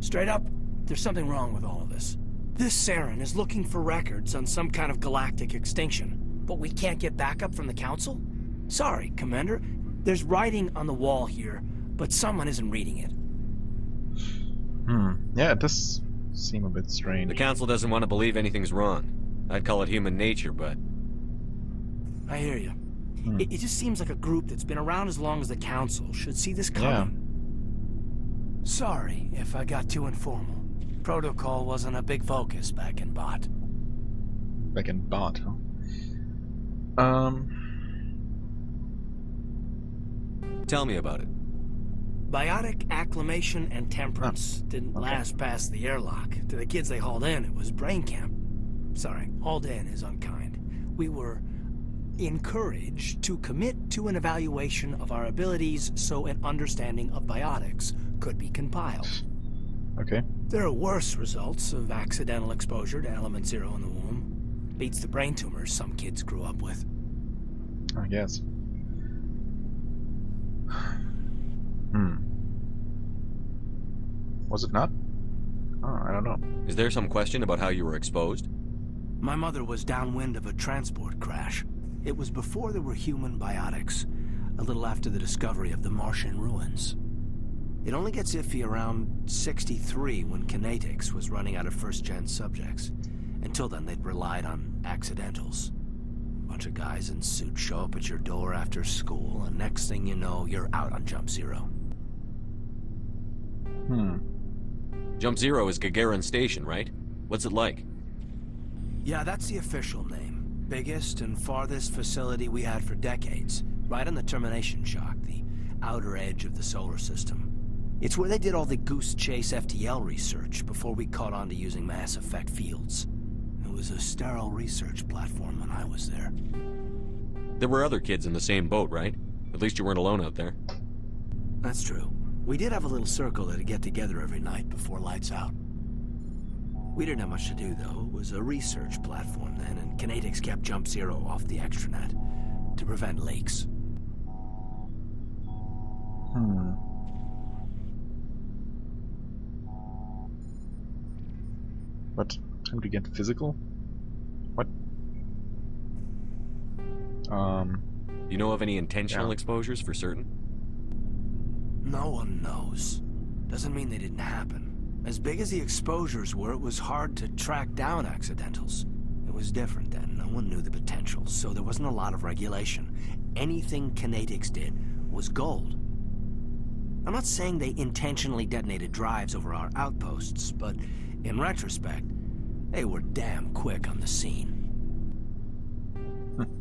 Straight up, there's something wrong with all of this. This Saren is looking for records on some kind of galactic extinction, but we can't get backup from the Council? Sorry, Commander. There's writing on the wall here, but someone isn't reading it. Yeah, it does seem a bit strange. The Council doesn't want to believe anything's wrong. I'd call it human nature, but... I hear you. It just seems like a group that's been around as long as the Council should see this coming. Sorry if I got too informal. Protocol wasn't a big focus back in Bot. Back in Bot, huh? Tell me about it. Biotic acclimation and temperance didn't last past the airlock. To the kids they hauled in, it was brain camp. Sorry, hauled in is unkind. We were encouraged to commit to an evaluation of our abilities so an understanding of biotics could be compiled. Okay. There are worse results of accidental exposure to element 0 in the womb. Beats the brain tumors some kids grew up with. I guess. Was it not? Oh, I don't know. Is there some question about how you were exposed? My mother was downwind of a transport crash. It was before there were human biotics, a little after the discovery of the Martian ruins. It only gets iffy around 63 when Kinetics was running out of first-gen subjects. Until then, they'd relied on accidentals. Bunch of guys in suits show up at your door after school, and next thing you know, you're out on Jump Zero. Jump Zero is Gagarin Station, right? What's it like? Yeah, that's the official name. Biggest and farthest facility we had for decades. Right on the termination shock, the outer edge of the solar system. It's where they did all the Goose Chase FTL research before we caught on to using mass effect fields. It was a sterile research platform when I was there. There were other kids in the same boat, right? At least you weren't alone out there. That's true. We did have a little circle that'd get together every night before lights out. We didn't have much to do, though. It was a research platform then, and Kinetics kept Jump Zero off the extranet to prevent leaks. But time to get physical? What? You know of any intentional exposures for certain? No one knows. Doesn't mean they didn't happen. As big as the exposures were, it was hard to track down accidentals. It was different then. No one knew the potential, so there wasn't a lot of regulation. Anything Canatix did was gold. I'm not saying they intentionally detonated drives over our outposts, but in retrospect, they were damn quick on the scene.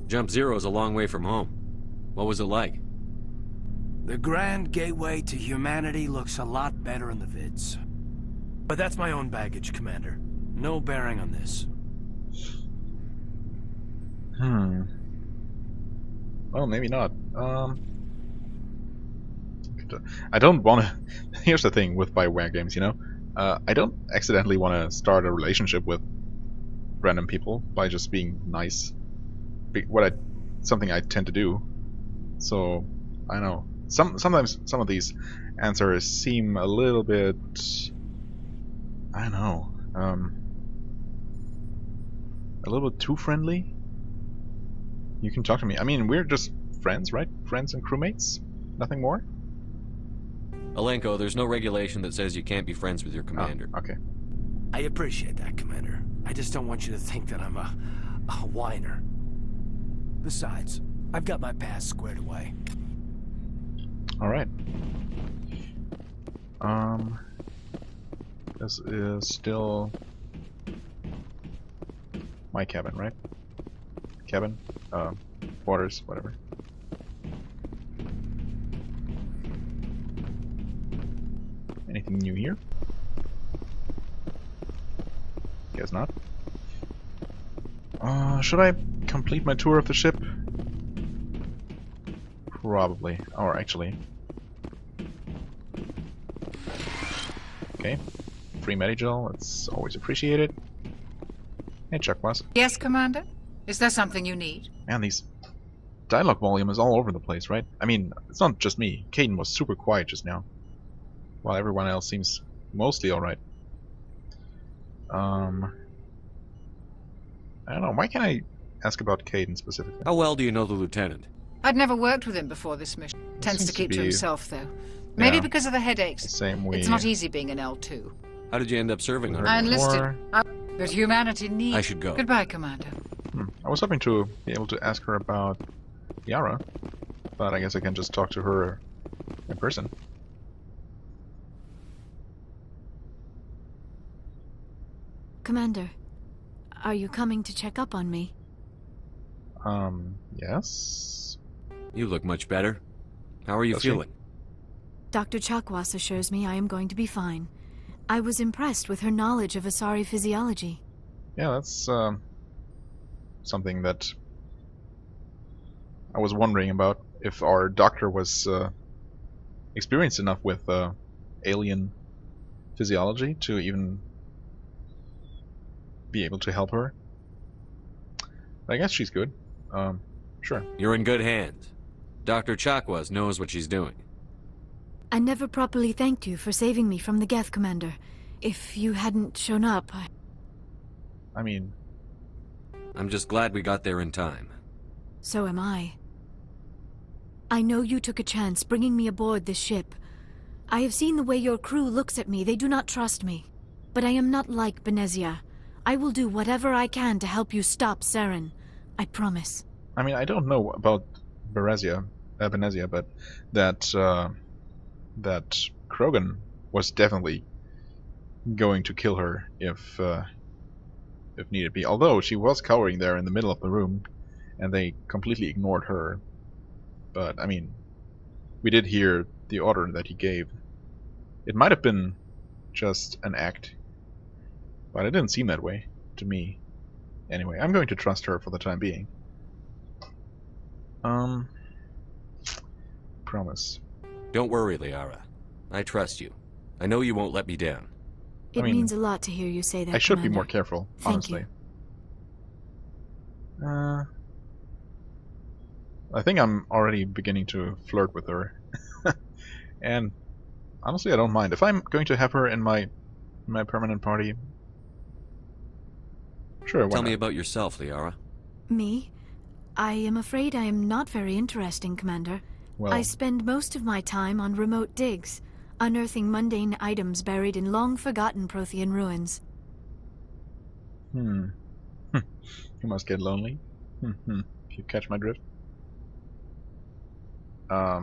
Jump Zero's a long way from home. What was it like? The grand gateway to humanity looks a lot better in the vids. But that's my own baggage, Commander. No bearing on this. Well, maybe not. I don't want to... Here's the thing with Bioware games, you know? I don't accidentally want to start a relationship with random people by just being nice. Something I tend to do. So, I don't know. Sometimes some of these answers seem a little bit... I don't know. A little bit too friendly. You can talk to me. I mean, we're just friends, right? Friends and crewmates? Nothing more? Alenko, there's no regulation that says you can't be friends with your commander. Oh, okay. I appreciate that, Commander. I just don't want you to think that I'm a whiner. Besides, I've got my past squared away. Alright. This is still my cabin, right? Cabin? Quarters, whatever. Anything new here? Guess not. Should I complete my tour of the ship? Probably. Or actually. Okay. Free Medigel, that's always appreciated. Hey, Chakwas. Yes, Commander? Is there something you need? Man, these dialogue volume is all over the place, right? I mean, it's not just me. Caden was super quiet just now, while everyone else seems mostly alright. I don't know, why can't I ask about Caden specifically? How well do you know the lieutenant? I'd never worked with him before this mission. Tends to keep to himself, though. Maybe because of the headaches. Same way. It's not easy being an L2. How did you end up serving on her? I enlisted. But humanity needs... I should go. Goodbye, Commander. I was hoping to be able to ask her about Liara, but I guess I can just talk to her in person. Commander, are you coming to check up on me? Yes? You look much better. How are you feeling? Dr. Chakwas assures me I am going to be fine. I was impressed with her knowledge of Asari physiology. Yeah, that's something that I was wondering about, if our doctor was experienced enough with alien physiology to even be able to help her. But I guess she's good. Sure. You're in good hands. Dr. Chakwas knows what she's doing. I never properly thanked you for saving me from the Geth, Commander. If you hadn't shown up, I mean... I'm just glad we got there in time. So am I. I know you took a chance bringing me aboard this ship. I have seen the way your crew looks at me. They do not trust me. But I am not like Benezia. I will do whatever I can to help you stop Saren. I promise. I mean, I don't know about Benezia, but that Krogan was definitely going to kill her if needed be. Although she was cowering there in the middle of the room, and they completely ignored her. But I mean, we did hear the order that he gave. It might have been just an act, but it didn't seem that way to me. Anyway, I'm going to trust her for the time being. Promise. Don't worry, Liara. I trust you. I know you won't let me down. It means a lot to hear you say that, I should Commander. be more careful, honestly. I think I'm already beginning to flirt with her. And honestly, I don't mind. If I'm going to have her in my permanent party, sure, why Tell me not? about yourself, Liara. Me? I am afraid I am not very interesting, Commander. Well, I spend most of my time on remote digs, unearthing mundane items buried in long-forgotten Prothean ruins. You must get lonely. If you catch my drift. I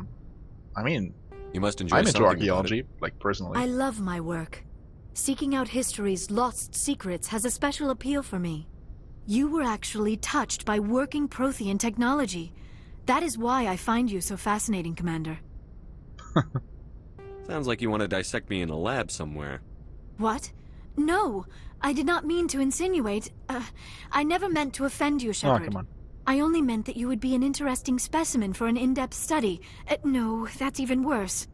mean, you must enjoy I'm into something archaeology, like personally. I love my work. Seeking out history's lost secrets has a special appeal for me. You were actually touched by working Prothean technology. That is why I find you so fascinating, Commander. Sounds like you want to dissect me in a lab somewhere. What? No, I did not mean to insinuate. I never meant to offend you, Shepard. Oh, come on. I only meant that you would be an interesting specimen for an in-depth study. No, that's even worse.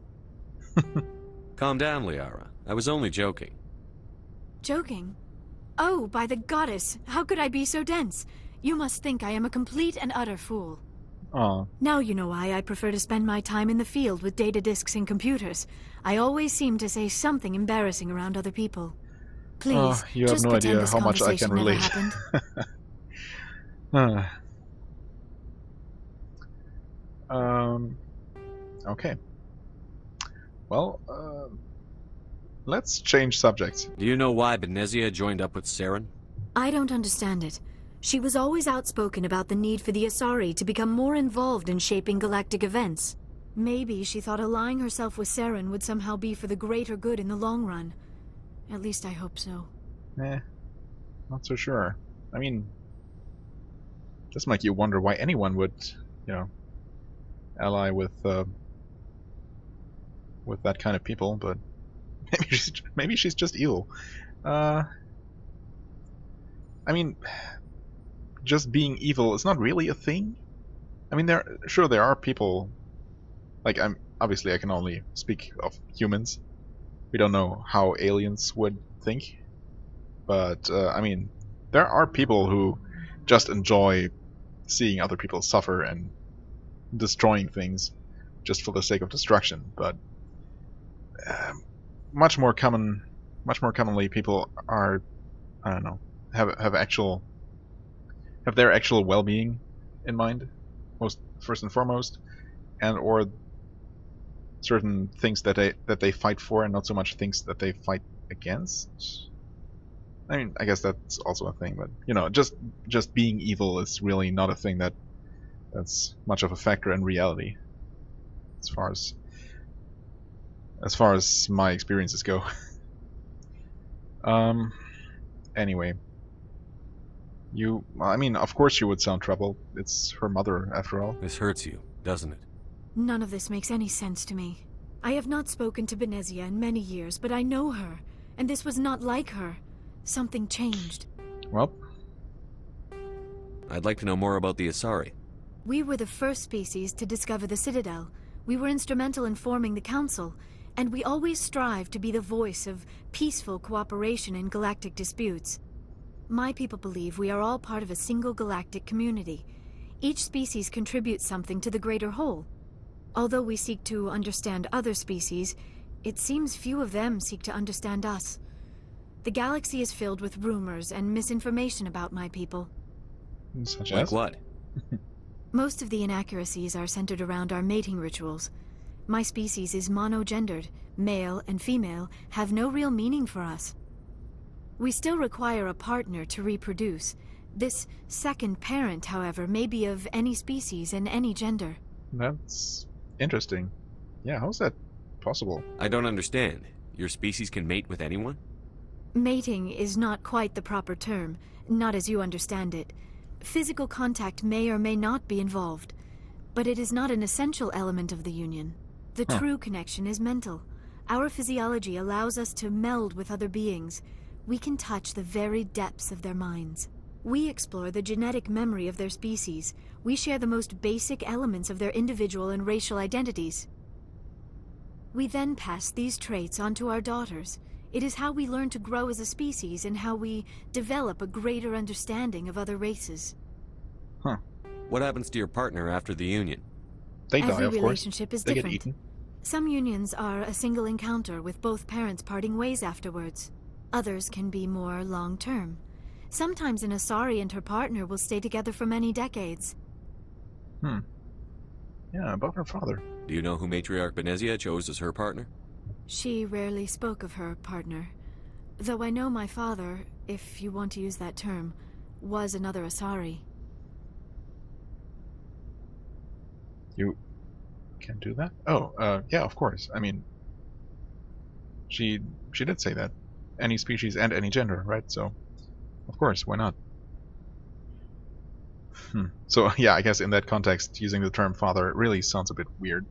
Calm down, Liara. I was only joking. Joking? Oh, by the goddess, how could I be so dense? You must think I am a complete and utter fool. Oh. Now you know why I prefer to spend my time in the field with data disks and computers. I always seem to say something embarrassing around other people. Please, you have just no pretend idea this how much I conversation can never relate. happened. Okay. Well, let's change subjects. Do you know why Benezia joined up with Saren? I don't understand it. She was always outspoken about the need for the Asari to become more involved in shaping galactic events. Maybe she thought allying herself with Saren would somehow be for the greater good in the long run. At least I hope so. Not so sure. I mean, just make you wonder why anyone would, ally with that kind of people, but maybe she's just evil. I mean, just being evil is not really a thing. I mean, there are people. Like, I can only speak of humans. We don't know how aliens would think, but I mean, there are people who just enjoy seeing other people suffer and destroying things just for the sake of destruction. But much more commonly, people are, I don't know, have their actual well-being in mind, first and foremost, and or certain things that they fight for, and not so much things that they fight against. I mean, I guess that's also a thing, but just being evil is really not a thing that's much of a factor in reality, as far as my experiences go. Anyway, I mean, of course you would sound troubled. It's her mother, after all. This hurts you, doesn't it? None of this makes any sense to me. I have not spoken to Benezia in many years, but I know her, and this was not like her. Something changed. Well, I'd like to know more about the Asari. We were the first species to discover the Citadel. We were instrumental in forming the Council, and we always strive to be the voice of peaceful cooperation in galactic disputes. My people believe we are all part of a single galactic community. Each species contributes something to the greater whole. Although we seek to understand other species, it seems few of them seek to understand us. The galaxy is filled with rumors and misinformation about my people. Such like as? what? Most of the inaccuracies are centered around our mating rituals. My species is monogendered. Male and female have no real meaning for us. We still require a partner to reproduce. This second parent, however, may be of any species and any gender. That's interesting. Yeah, how's that possible? I don't understand. Your species can mate with anyone? Mating is not quite the proper term, not as you understand it. Physical contact may or may not be involved, but it is not an essential element of the union. The true connection is mental. Our physiology allows us to meld with other beings. We can touch the very depths of their minds. We explore the genetic memory of their species. We share the most basic elements of their individual and racial identities. We then pass these traits on to our daughters. It is how we learn to grow as a species and how we develop a greater understanding of other races. What happens to your partner after the union? They die, Every of course. relationship is They different. get eaten. Some unions are a single encounter with both parents parting ways afterwards. Others can be more long-term. Sometimes an Asari and her partner will stay together for many decades. Yeah, about her father. Do you know who Matriarch Benezia chose as her partner? She rarely spoke of her partner. Though I know my father, if you want to use that term, was another Asari. You can do that? Oh, yeah, of course. I mean, she did say that. Any species and any gender, right? So, of course, why not? So, yeah, I guess in that context, using the term father really sounds a bit weird.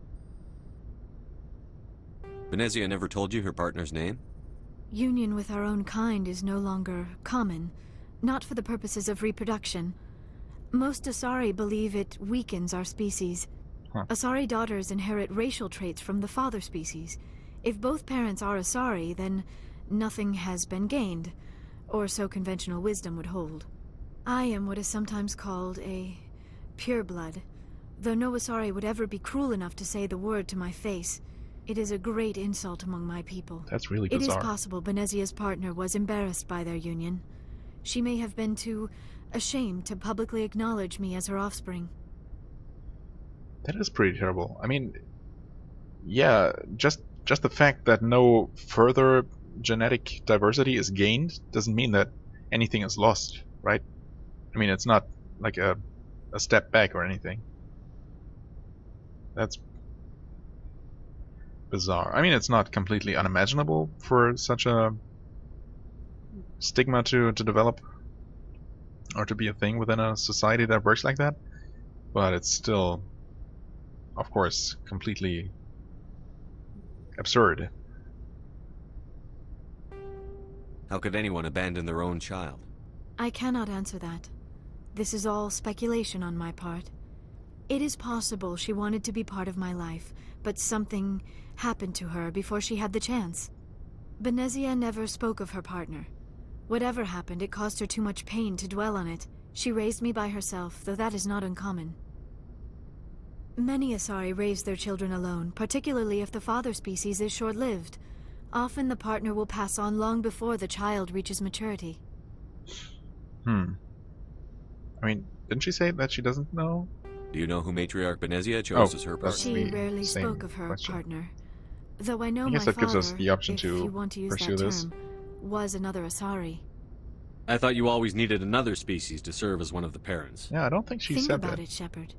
Venezia never told you her partner's name? Union with our own kind is no longer common, not for the purposes of reproduction. Most Asari believe it weakens our species. Asari daughters inherit racial traits from the father species. If both parents are Asari, then nothing has been gained, or so conventional wisdom would hold. I am what is sometimes called a pureblood, though no Asari would ever be cruel enough to say the word to my face. It is a great insult among my people. That's really bizarre. It is possible Benezia's partner was embarrassed by their union. She may have been too ashamed to publicly acknowledge me as her offspring. That is pretty terrible. I mean, yeah, just the fact that no further genetic diversity is gained doesn't mean that anything is lost, right? I mean, it's not like a step back or anything. That's bizarre. I mean, it's not completely unimaginable for such a stigma to develop or to be a thing within a society that works like that, but it's still, of course, completely absurd. How could anyone abandon their own child? I cannot answer that. This is all speculation on my part. It is possible she wanted to be part of my life, but something happened to her before she had the chance. Benezia never spoke of her partner. Whatever happened, it caused her too much pain to dwell on it. She raised me by herself, though that is not uncommon. Many Asari raise their children alone, particularly if the father species is short-lived. Often the partner will pass on long before the child reaches maturity. I mean, didn't she say that she doesn't know? Do you know who Matriarch Benezia chose as her partner? She rarely spoke of her partner. Though I know I guess my that gives us father, the option if to you want to use pursue that this. term, was another Asari. I thought you always needed another species to serve as one of the parents. Yeah, I don't think she Think said about that. it, Shepard.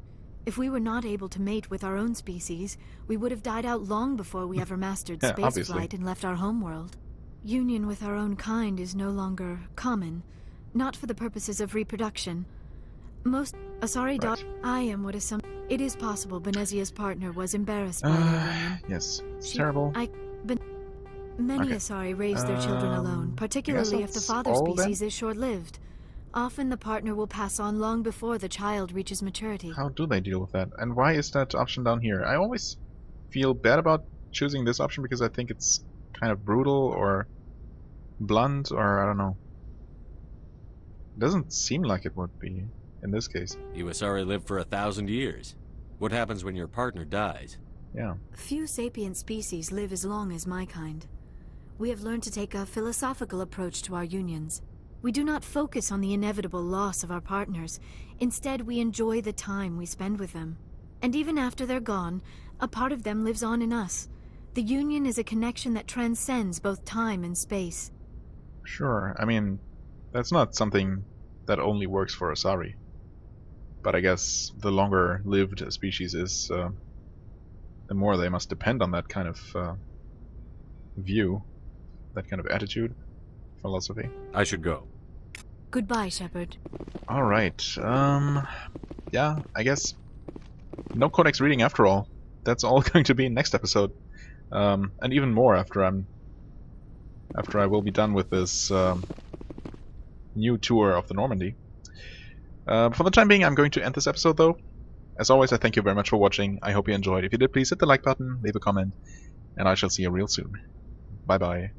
If we were not able to mate with our own species, we would have died out long before we ever mastered Yeah, spaceflight and left our homeworld. Union with our own kind is no longer common, not for the purposes of reproduction. Most Asari I am what is some. It is possible Benezia's partner was embarrassed by their union. Yes, it's terrible. Many Okay. Asari raise their children alone, particularly if the father all species is short-lived. Often the partner will pass on long before the child reaches maturity. How do they deal with that? And why is that option down here? I always feel bad about choosing this option because I think it's kind of brutal or blunt, or I don't know. It doesn't seem like it would be in this case. You Asari live for 1,000 years. What happens when your partner dies? Yeah. Few sapient species live as long as my kind. We have learned to take a philosophical approach to our unions. We do not focus on the inevitable loss of our partners. Instead, we enjoy the time we spend with them. And even after they're gone, a part of them lives on in us. The union is a connection that transcends both time and space. Sure. I mean, that's not something that only works for Asari. But I guess the longer lived a species is, the more they must depend on that kind of view, that kind of attitude, philosophy. I should go. Goodbye, Shepard. Alright, yeah, I guess no Codex reading after all. That's all going to be in next episode. And even more after I will be done with this new tour of the Normandy. For the time being, I'm going to end this episode though. As always, I thank you very much for watching. I hope you enjoyed. If you did, please hit the like button, leave a comment, and I shall see you real soon. Bye bye.